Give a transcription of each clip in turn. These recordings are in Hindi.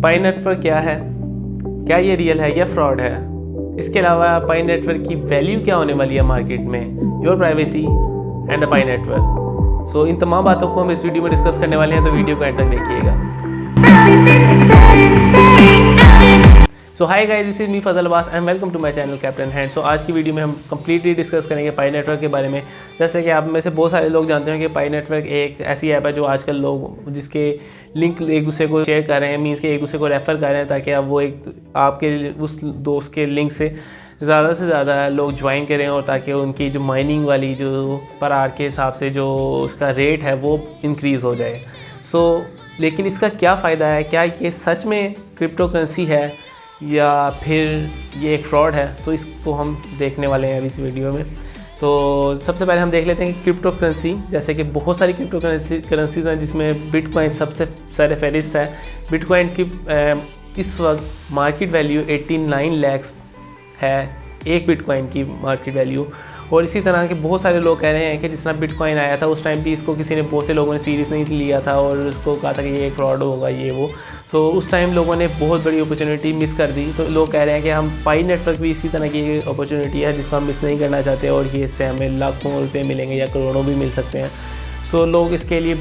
पाई नेटवर्क क्या है, क्या ये रियल है या फ्रॉड है, इसके अलावा पाई नेटवर्क की वैल्यू क्या होने वाली है मार्केट में, your privacy and the Pi network. So इन तमाम बातों को हम इस वीडियो में डिस्कस करने वाले हैं, तो वीडियो को एंड तक देखिएगा। So hi guys, this is me Fazal Abbas and welcome to my channel captain hand. So आज की वीडियो में हम कंप्लीटली डिस्कस करेंगे पाई नेटवर्क के बारे में। जैसे कि आप में से बहुत सारे लोग जानते हैं कि पाई नेटवर्क एक ऐसी ऐप है जो आजकल लोग जिसके लिंक एक दूसरे को शेयर कर रहे हैं, मीन्स के एक दूसरे को रेफ़र कर रहे हैं ताकि आप वो एक आपके उस दोस्त के लिंक से ज़्यादा लोग ज्वाइन करें और ताकि उनकी जो माइनिंग वाली जो पर आवर के हिसाब से जो उसका रेट है वो इंक्रीज़ हो जाए। लेकिन इसका क्या फ़ायदा है, क्या ये सच में क्रिप्टो करेंसी है या फिर ये एक फ्रॉड है, तो इसको हम देखने वाले हैं अभी इस वीडियो में। तो सबसे पहले हम देख लेते हैं कि क्रिप्टो करेंसी, जैसे कि बहुत सारी क्रिप्टो करेंसीज हैं जिसमें बिटकॉइन सबसे सरफहरिस्त है। बिटकॉइन की इस वक्त मार्केट वैल्यू 89 लाख है, एक बिटकॉइन की मार्केट वैल्यू। और इसी तरह के बहुत सारे लोग कह रहे हैं कि जिस तरह बिटकॉइन आया था उस टाइम भी इसको किसी ने, बहुत से लोगों ने सीरियस नहीं लिया था और उसको कहा था कि ये फ्रॉड होगा ये वो। सो उस टाइम लोगों ने बहुत बड़ी अपॉर्चुनिटी मिस कर दी। तो लोग कह रहे हैं कि हम पाई नेटवर्क भी इसी तरह की अपॉर्चुनिटी है जिसको हम मिस नहीं करना चाहते और ये इससे हमें लाखों रुपये मिलेंगे या करोड़ों भी मिल सकते हैं। सो लोग इसके लिए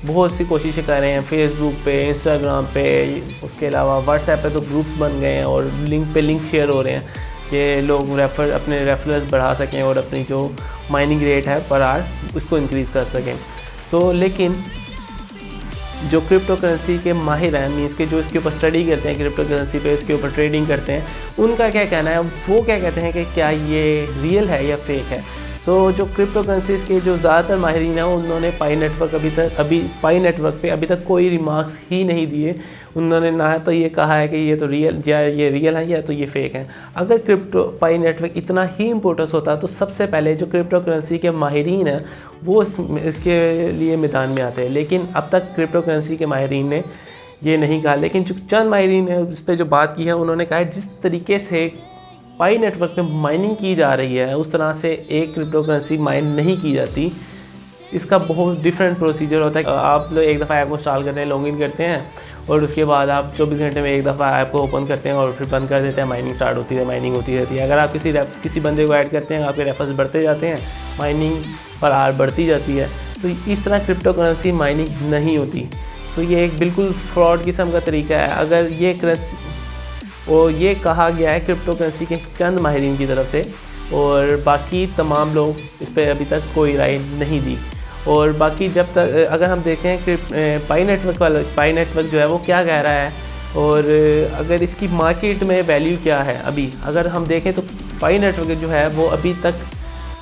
बहुत सी कोशिशें कर रहे हैं, फेसबुक पे, इंस्टाग्राम पे, उसके अलावा व्हाट्सएप पे तो ग्रुप्स बन गए हैं और लिंक शेयर हो रहे हैं कि लोग अपने रेफरेंस बढ़ा सकें और अपनी जो माइनिंग रेट है पर आवर उसको इंक्रीज़ कर सकें। लेकिन जो क्रिप्टो करेंसी के माहिर हैं, मीन्स के जो इसके ऊपर स्टडी करते हैं, क्रिप्टो करेंसी पे इसके ऊपर ट्रेडिंग करते हैं, उनका क्या कहना है, वो क्या कहते हैं कि क्या ये रियल है या फेक है। जो क्रिप्टो करेंसीज के जो ज़्यादातर माहिरीन हैं उन्होंने पाई नेटवर्क पे अभी तक कोई रिमार्क्स ही नहीं दिए। उन्होंने ना तो ये कहा है कि ये तो रियल है या तो ये फेक है। अगर क्रिप्टो पाई नेटवर्क इतना ही इम्पोर्टेंस होता तो सबसे पहले जो क्रिप्टो करेंसी के माहिरीन हैं वो इसके लिए मैदान में आते हैं, लेकिन अब तक क्रिप्टो करेंसी के माहिरीन ने ये नहीं कहा। लेकिन जो चंद माहिरीन ने इस पर जो बात की है उन्होंने कहा है जिस तरीके से पाई नेटवर्क पे माइनिंग की जा रही है उस तरह से एक क्रिप्टो करेंसी माइन नहीं की जाती। इसका बहुत डिफरेंट प्रोसीजर होता है। आप लोग एक दफ़ा ऐप को इंस्टॉल करते हैं, लॉगिन करते हैं और उसके बाद आप 24 घंटे में एक दफ़ा ऐप को ओपन करते हैं और फिर बंद कर देते हैं। माइनिंग स्टार्ट होती है, माइनिंग होती रहती है। अगर आप किसी बंदे को ऐड करते हैं, आपके रेफरेंस बढ़ते जाते हैं, माइनिंग पर आवर बढ़ती जाती है। तो इस तरह क्रिप्टो करेंसी माइनिंग नहीं होती। ये एक बिल्कुल फ्रॉड किस्म का तरीका है। अगर ये करेंसी और ये कहा गया है क्रिप्टो करेंसी के चंद माहिरीन की तरफ से, और बाकी तमाम लोग इस पर अभी तक कोई राय नहीं दी। और बाकी जब तक अगर हम देखें कि पाई नेटवर्क जो है वो क्या कह रहा है और अगर इसकी मार्केट में वैल्यू क्या है, अभी अगर हम देखें तो पाई नेटवर्क जो है वो अभी तक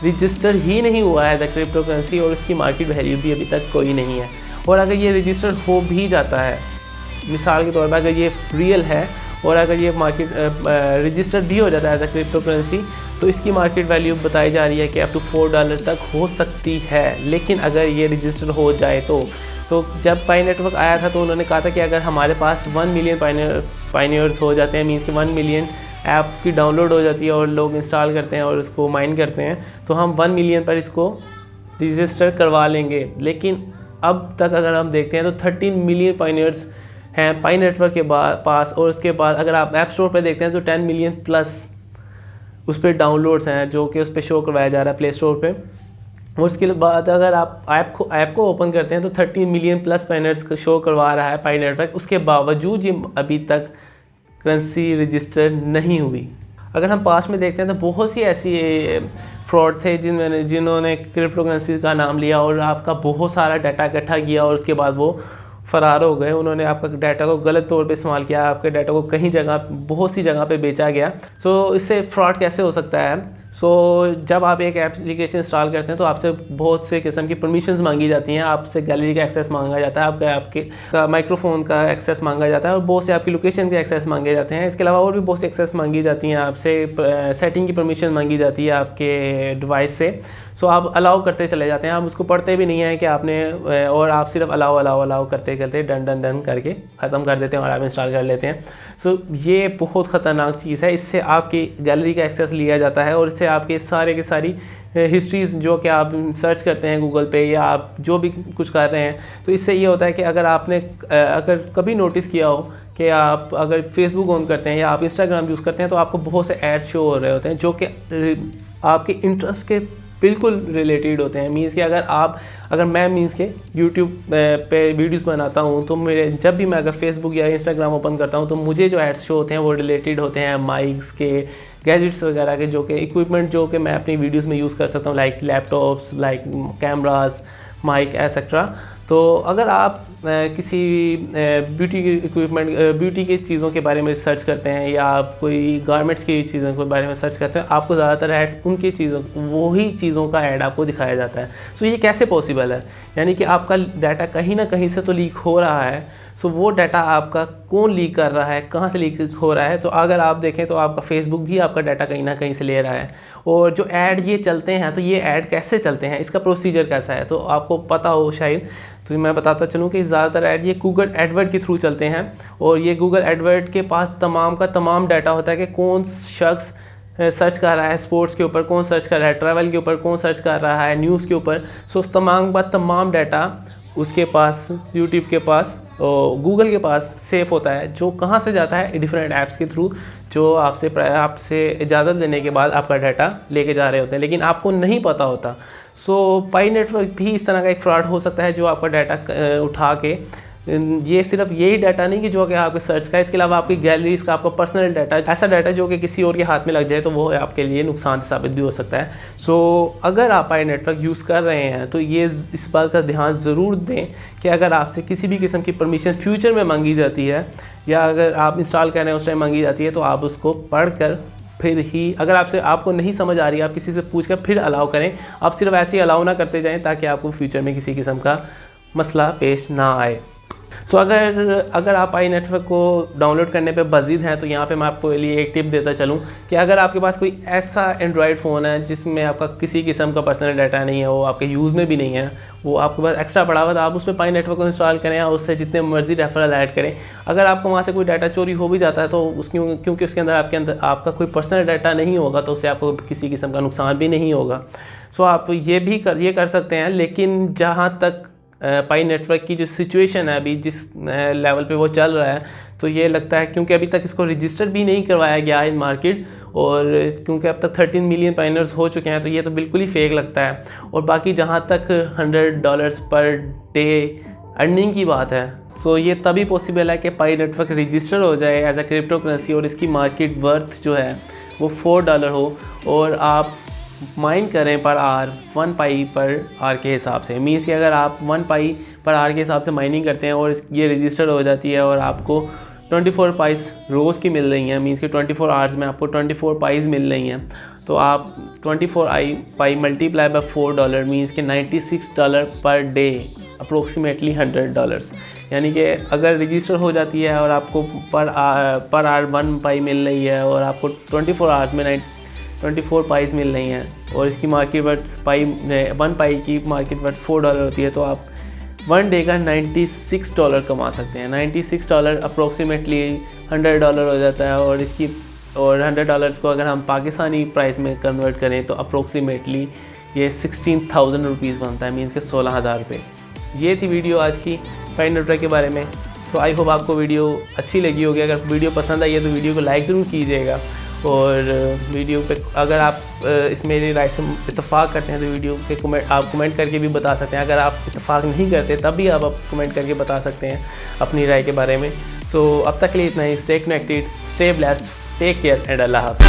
रजिस्टर ही नहीं हुआ है द क्रिप्टो करेंसी, और इसकी मार्केट वैल्यू भी अभी तक कोई नहीं है। और अगर ये रजिस्टर हो भी जाता है, मिसाल के तौर पर अगर ये रियल है और अगर ये मार्केट रजिस्टर भी हो जाता है एज क्रिप्टो करेंसी, तो इसकी मार्केट वैल्यू बताई जा रही है कि अप टू $4 तक हो सकती है। लेकिन अगर ये रजिस्टर हो जाए तो जब पाई नेटवर्क आया था तो उन्होंने कहा था कि अगर हमारे पास 1 मिलियन पाइनियर्स हो जाते हैं, मीन्स कि 1 मिलियन ऐप की डाउनलोड हो जाती है और लोग इंस्टॉल करते हैं और उसको माइन करते हैं, तो हम 1 मिलियन पर इसको रजिस्टर करवा लेंगे। लेकिन अब तक अगर हम देखते हैं तो 13 मिलियन पाइनियर्स हैं पाई नेटवर्क के पास, और उसके बाद अगर आप ऐप स्टोर पर देखते हैं तो 10 मिलियन प्लस उस पर डाउनलोड्स हैं जो कि उस पर शो करवाया जा रहा है प्ले स्टोर पे। और उसके बाद अगर आप ऐप को ओपन करते हैं तो 13 मिलियन प्लस पाइनर्स शो करवा रहा है पाई नेटवर्क। उसके बावजूद ये अभी तक करेंसी रजिस्टर नहीं हुई। अगर हम पास में देखते हैं तो बहुत सी ऐसी फ्रॉड थे जिन्होंने क्रिप्टो करेंसी का नाम लिया और आपका बहुत सारा डाटा इकट्ठा किया और उसके बाद वो फ़रार हो गए। उन्होंने आपका डाटा को गलत तौर पे इस्तेमाल किया, आपके डाटा को बहुत सी जगह पे बेचा गया। इससे फ्रॉड कैसे हो सकता है? जब आप एक एप्लीकेशन इंस्टॉल करते हैं तो आपसे बहुत से किस्म की परमिशंस मांगी जाती हैं। आपसे गैलरी का एक्सेस मांगा जाता है, आपके माइक्रोफोन का एक्सेस मांगा जाता है और बहुत से आपकी लोकेशन के एक्सेस मांगे जाते हैं। इसके अलावा और भी बहुत से एक्सेस मांगी जाती हैं। आपसे सेटिंग की परमिशन मांगी जाती है आपके डिवाइस से। आप अलाउ करते चले जाते हैं, आप उसको पढ़ते भी नहीं हैं कि आपने, और आप सिर्फ अलाउ करते डन करके ख़त्म कर देते हैं और आप इंस्टॉल कर लेते हैं। ये बहुत ख़तरनाक चीज़ है। इससे आपकी गैलरी का एक्सेस लिया जाता है और इससे आपके सारे की सारी हिस्ट्रीज़ जो कि आप सर्च करते हैं गूगल पे या आप जो भी कुछ कर रहे हैं, तो इससे ये होता है कि अगर आपने कभी नोटिस किया हो कि आप अगर फेसबुक ऑन करते हैं या आप इंस्टाग्राम यूज़ करते हैं तो आपको बहुत से एड्स शो हो रहे होते हैं जो कि आपके इंटरेस्ट के बिल्कुल रिलेटेड होते हैं। मीन्स कि अगर मैं मीन्स के यूट्यूब पे वीडियोस बनाता हूँ तो मेरे जब भी मैं अगर फेसबुक या इंस्टाग्राम ओपन करता हूँ तो मुझे जो एड्स शो होते हैं वो रिलेटेड होते हैं माइक्स के, गैजेट्स वगैरह के, जो कि इक्विपमेंट जो कि मैं अपनी वीडियोस में यूज़ कर सकता हूँ, like laptops, like cameras, mic etcetera. तो अगर आप किसी ब्यूटी इक्विपमेंट, ब्यूटी की चीज़ों के बारे में सर्च करते हैं या आप कोई गारमेंट्स की चीज़ों के बारे में सर्च करते हैं, आपको ज़्यादातर ऐड उनकी चीज़ों, वही चीज़ों का ऐड आपको दिखाया जाता है। सो ये कैसे पॉसिबल है? यानी कि आपका डाटा कहीं ना कहीं से तो लीक हो रहा है। सो वो डाटा आपका कौन लीक कर रहा है, कहाँ से लीक हो रहा है? तो अगर आप देखें तो आपका फेसबुक भी आपका डाटा कहीं ना कहीं से ले रहा है। और जो ऐड ये चलते हैं तो ये ऐड कैसे चलते हैं, इसका प्रोसीजर कैसा है, तो आपको पता हो शायद, तो मैं बताता चलूँ कि ज़्यादातर ऐड ये गूगल एडवर्ड के थ्रू चलते हैं। और ये गूगल एडवर्ड के पास तमाम का तमाम डाटा होता है कि कौन शख्स सर्च कर रहा है स्पोर्ट्स के ऊपर, कौन सर्च कर रहा है ट्रैवल के ऊपर, कौन सर्च कर रहा है न्यूज़ के ऊपर। सो तमाम डाटा उसके पास, यूट्यूब के पास और गूगल के पास सेफ होता है, जो कहाँ से जाता है डिफरेंट ऐप्स के थ्रू, जो आपसे इजाज़त लेने के बाद आपका डाटा लेके जा रहे होते हैं, लेकिन आपको नहीं पता होता। सो पाई नेटवर्क भी इस तरह का एक फ्रॉड हो सकता है जो आपका डाटा उठा के, ये सिर्फ यही डाटा नहीं कि जो कि आपके सर्च का, इसके अलावा आपकी गैलरीज का, आपका पर्सनल डाटा, ऐसा डाटा जो कि किसी और के हाथ में लग जाए तो वो आपके लिए नुकसान साबित भी हो सकता है। सो अगर आप पाई नेटवर्क यूज़ कर रहे हैं तो ये इस बात का ध्यान ज़रूर दें कि अगर आपसे किसी भी किस्म की परमिशन फ्यूचर में मांगी जाती है या अगर आप इंस्टॉल कर रहे हैं उस टाइम मांगी जाती है तो आप उसको पढ़ कर फिर ही, अगर आपको नहीं समझ आ रही है, आप किसी से पूछ कर फिर अलाउ करें। आप सिर्फ ऐसे ही अलाउ ना करते जाएँ ताकि आपको फ्यूचर में किसी किस्म का मसला पेश ना आए। सो अगर आप पाई नेटवर्क को डाउनलोड करने पे मज़ीद हैं तो यहाँ पे मैं आपको लिए एक टिप देता चलूँ कि अगर आपके पास कोई ऐसा एंड्रॉयड फ़ोन है जिसमें आपका किसी किस्म का पर्सनल डाटा नहीं है, वो आपके यूज़ में भी नहीं है, वो आपके पास एक्स्ट्रा पड़ा हुआ, तो आप उसमें पाई नेटवर्क को इंस्टॉल करें या उससे जितने मर्जी रेफरल ऐड करें। अगर आपको वहाँ से कोई डाटा चोरी हो भी जाता है तो क्योंकि उसके अंदर आपका कोई पर्सनल डाटा नहीं होगा तो उससे आपको किसी किस्म का नुकसान भी नहीं होगा। सो आप ये कर सकते हैं। लेकिन जहाँ तक पाई नेटवर्क की जो सिचुएशन है अभी जिस लेवल पे वो चल रहा है, तो ये लगता है क्योंकि अभी तक इसको रजिस्टर भी नहीं करवाया गया इन मार्केट, और क्योंकि अब तक 13 मिलियन पाइनर्स हो चुके हैं तो ये तो बिल्कुल ही फेक लगता है। और बाकी जहाँ तक $100 पर डे अर्निंग की बात है, सो ये तभी पॉसिबल है कि पाई नेटवर्क रजिस्टर हो जाए एज अ क्रिप्टो करेंसी और इसकी मार्केट वर्थ जो है वो $4 हो और आप माइन करें पर आर 1 पाई पर आर के हिसाब से। मीन्स कि अगर आप 1 पाई पर आर के हिसाब से माइनिंग करते हैं और ये रजिस्टर हो जाती है और आपको 24 पाइस रोज़ की मिल रही हैं, मीन्स कि 24 आवर्स में आपको 24 पाइस मिल रही हैं, तो आप 24 पाई मल्टीप्लाई बाय $4 मीन्स कि $96 पर डे, अप्रोक्सीमेटली $100। यानी कि अगर रजिस्टर हो जाती है और आपको पर आर 1 पाई मिल रही है और आपको 24 आवर्स में 24 पाइस मिल रही हैं और इसकी मार्केट वर्थ 1 पाई की मार्केट वर्थ $4 होती है, तो आप 1 डे का $96 कमा सकते हैं। $96 अप्रोक्सीमेटली $100 हो जाता है और $100 को अगर हम पाकिस्तानी प्राइस में कन्वर्ट करें तो अप्रोक्सीमेटली ये 16,000 रुपीज़ बनता है, मीन्स के 16,000 रुपये। ये थी वीडियो आज की पाई नेटवर्क के बारे में। तो आई होप आपको वीडियो अच्छी लगी होगी। अगर वीडियो पसंद आई है तो वीडियो को लाइक ज़रूर कीजिएगा और वीडियो पे अगर आप इस मेरी राय से इत्तेफाक करते हैं तो वीडियो पे आप कमेंट करके भी बता सकते हैं। अगर आप इत्तेफाक नहीं करते तब भी आप कमेंट करके बता सकते हैं अपनी राय के बारे में। सो अब तक के लिए इतना ही। Stay connected, stay blessed, take care and अल्लाह हाफ़िज़।